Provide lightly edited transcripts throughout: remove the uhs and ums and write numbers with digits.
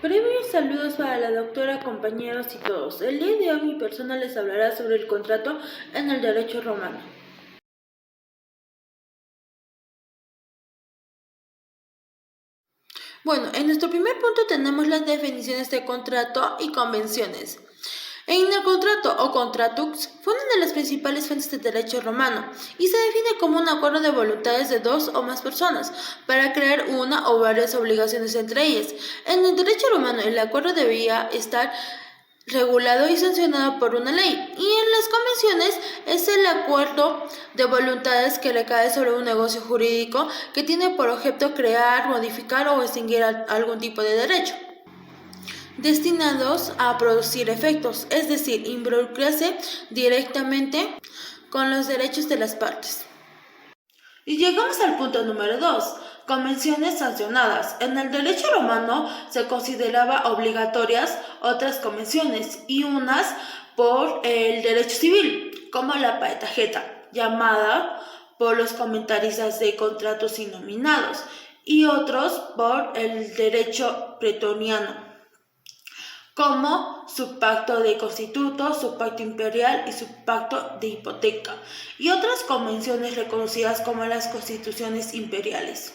Previos saludos para la doctora, compañeros y todos. El día de hoy mi persona les hablará sobre el contrato en el derecho romano. Bueno, en nuestro primer punto tenemos las definiciones de contrato y convenciones. En el contrato o contratux fue una de las principales fuentes de derecho romano y se define como un acuerdo de voluntades de dos o más personas para crear una o varias obligaciones entre ellas. En el derecho romano el acuerdo debía estar regulado y sancionado por una ley, y en las convenciones es el acuerdo de voluntades que recae sobre un negocio jurídico que tiene por objeto crear, modificar o extinguir algún tipo de derecho destinados a producir efectos, es decir, involucrarse directamente con los derechos de las partes. Y llegamos al punto número 2, convenciones sancionadas. En el derecho romano se consideraba obligatorias otras convenciones y unas por el derecho civil, como la paetageta, llamada por los comentaristas de contratos innominados, y otros por el derecho pretoriano, como su pacto de constituto, su pacto imperial y su pacto de hipoteca, y otras convenciones reconocidas como las constituciones imperiales.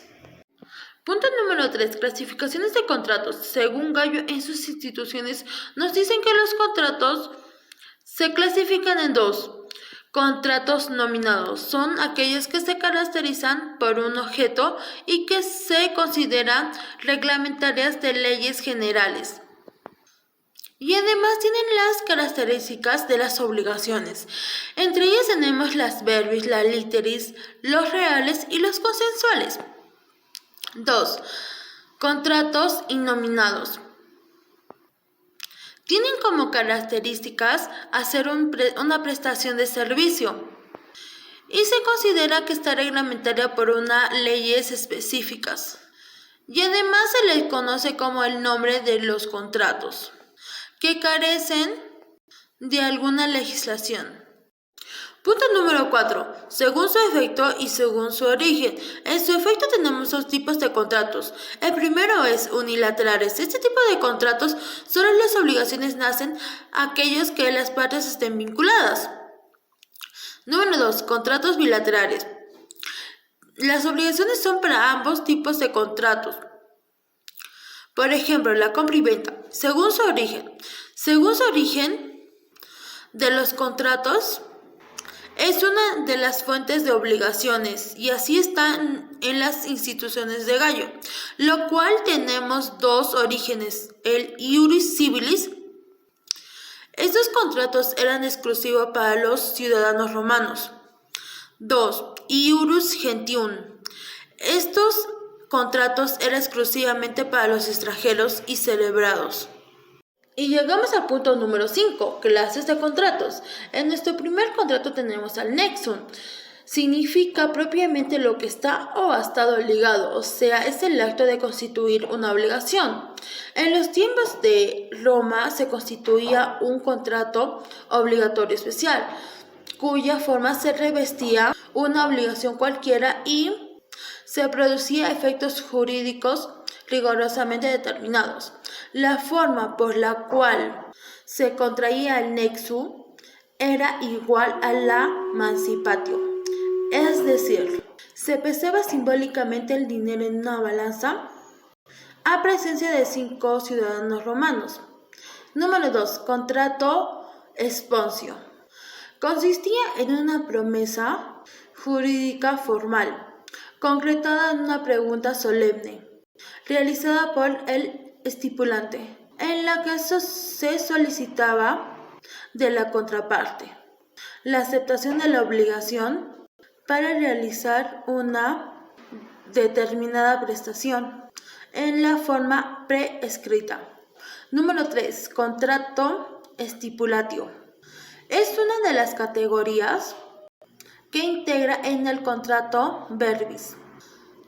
Punto número 3. Clasificaciones de contratos. Según Gallo, en sus instituciones nos dicen que los contratos se clasifican en dos. Contratos nominados son aquellos que se caracterizan por un objeto y que se consideran reglamentarias de leyes generales. Y además tienen las características de las obligaciones. Entre ellas tenemos las verbis, las literis, los reales y los consensuales. 2. Contratos innominados. Tienen como características hacer una prestación de servicio y se considera que está reglamentaria por unas leyes específicas. Y además se les conoce como el nombre de los contratos, que carecen de alguna legislación. Punto número 4. Según su efecto y según su origen. En su efecto tenemos dos tipos de contratos. El primero es unilaterales. Este tipo de contratos solo las obligaciones nacen aquellos que las partes estén vinculadas. Número 2. Contratos bilaterales. Las obligaciones son para ambos tipos de contratos. Por ejemplo, la compra y venta. Según su origen de los contratos, es una de las fuentes de obligaciones y así están en las instituciones de Gallo, lo cual tenemos dos orígenes, el iuris civilis. Estos contratos eran exclusivos para los ciudadanos romanos. 2. Iurus gentium. Estos contratos eran exclusivamente para los extranjeros y celebrados. Y llegamos al punto número 5, clases de contratos. En nuestro primer contrato tenemos al nexum. Significa propiamente lo que está o ha estado ligado, o sea, es el acto de constituir una obligación. En los tiempos de Roma se constituía un contrato obligatorio especial, cuya forma se revestía una obligación cualquiera y se producía efectos jurídicos rigurosamente determinados. La forma por la cual se contraía el nexum era igual a la mancipatio, es decir, se pesaba simbólicamente el dinero en una balanza a presencia de 5 ciudadanos romanos. Número 2. Contrato esponcio. Consistía en una promesa jurídica formal, concretada en una pregunta solemne, realizada por el estipulante, en la que se solicitaba de la contraparte la aceptación de la obligación para realizar una determinada prestación en la forma prescrita. Número 3. Contrato stipulatio. Es una de las categorías que integra en el contrato verbis,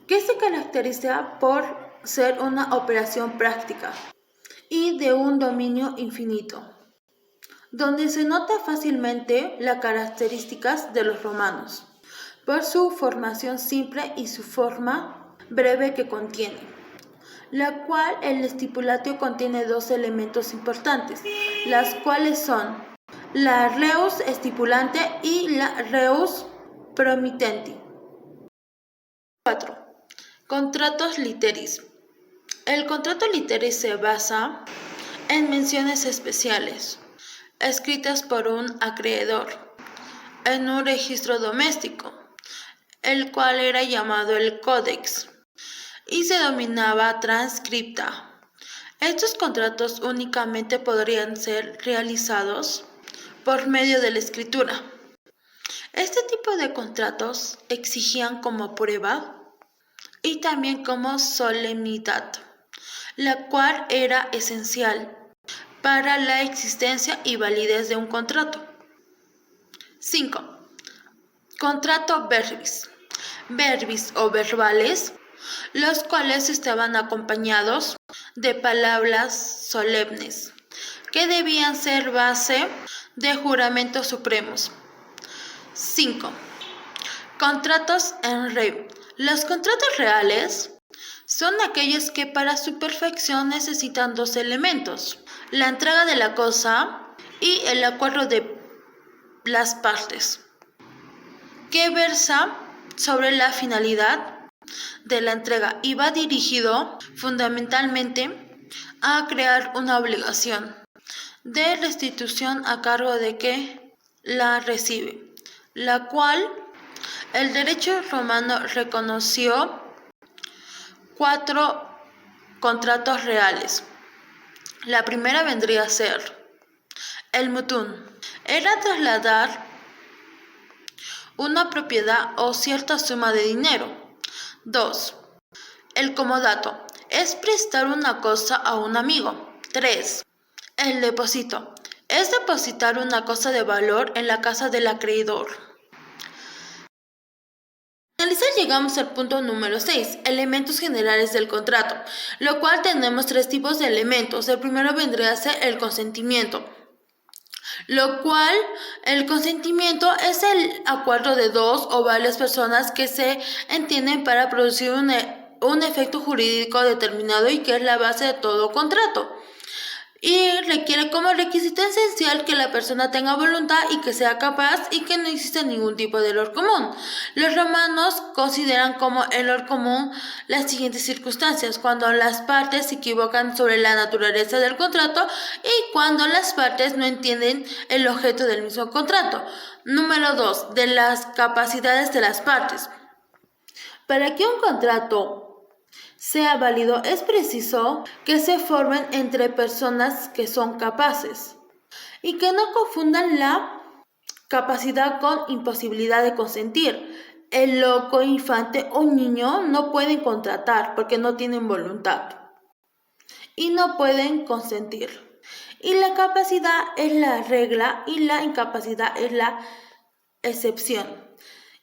que se caracteriza por ser una operación práctica y de un dominio infinito, donde se nota fácilmente las características de los romanos, por su formación simple y su forma breve que contiene. la cual el estipulativo contiene dos elementos importantes, las cuales son la reus estipulante y la reus promitenti. 4. Contratos literis. El contrato literis se basa en menciones especiales, escritas por un acreedor, en un registro doméstico, el cual era llamado el códex, y se denominaba transcripta. Estos contratos únicamente podrían ser realizados por medio de la escritura. Este tipo de contratos exigían como prueba y también como solemnidad, la cual era esencial para la existencia y validez de un contrato. 5. Contrato verbis. Verbis o verbales, los cuales estaban acompañados de palabras solemnes, que debían ser base de juramentos supremos. 5. Contratos en re. Los contratos reales son aquellos que para su perfección necesitan dos elementos: la entrega de la cosa y el acuerdo de las partes, que versa sobre la finalidad de la entrega y va dirigido fundamentalmente a crear una obligación de restitución a cargo de que la recibe, la cual el derecho romano reconoció 4 contratos reales. La primera vendría a ser el mutum. Era trasladar una propiedad o cierta suma de dinero. 2. El comodato. Es prestar una cosa a un amigo. 3. El depósito. Es depositar una cosa de valor en la casa del acreedor. Al finalizar llegamos al punto número 6, elementos generales del contrato, lo cual tenemos 3 tipos de elementos. El primero vendría a ser el consentimiento, lo cual el consentimiento es el acuerdo de 2 o varias personas que se entienden para producir un efecto jurídico determinado y que es la base de todo contrato. Y requiere como requisito esencial que la persona tenga voluntad y que sea capaz y que no exista ningún tipo de error común. Los romanos consideran como error común las siguientes circunstancias: cuando las partes se equivocan sobre la naturaleza del contrato y cuando las partes no entienden el objeto del mismo contrato. Número 2. De las capacidades de las partes. Para que un contrato sea válido, es preciso que se formen entre personas que son capaces y que no confundan la capacidad con imposibilidad de consentir. El loco, infante o niño no pueden contratar porque no tienen voluntad y no pueden consentir. Y la capacidad es la regla y la incapacidad es la excepción.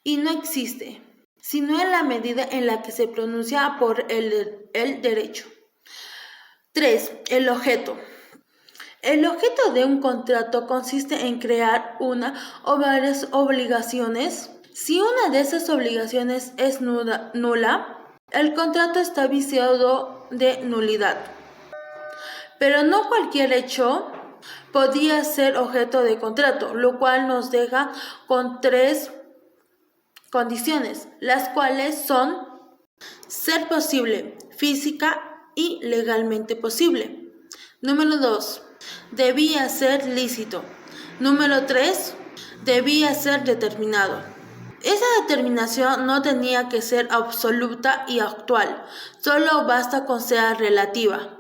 Y no existe sino en la medida en la que se pronuncia por el derecho. 3. El objeto. El objeto de un contrato consiste en crear una o varias obligaciones. Si una de esas obligaciones es nula, el contrato está viciado de nulidad. Pero no cualquier hecho podía ser objeto de contrato, lo cual nos deja con 3 condiciones, las cuales son ser posible, física y legalmente posible. Número 2. Debía ser lícito. Número 3. Debía ser determinado. Esa determinación no tenía que ser absoluta y actual, solo basta con ser relativa.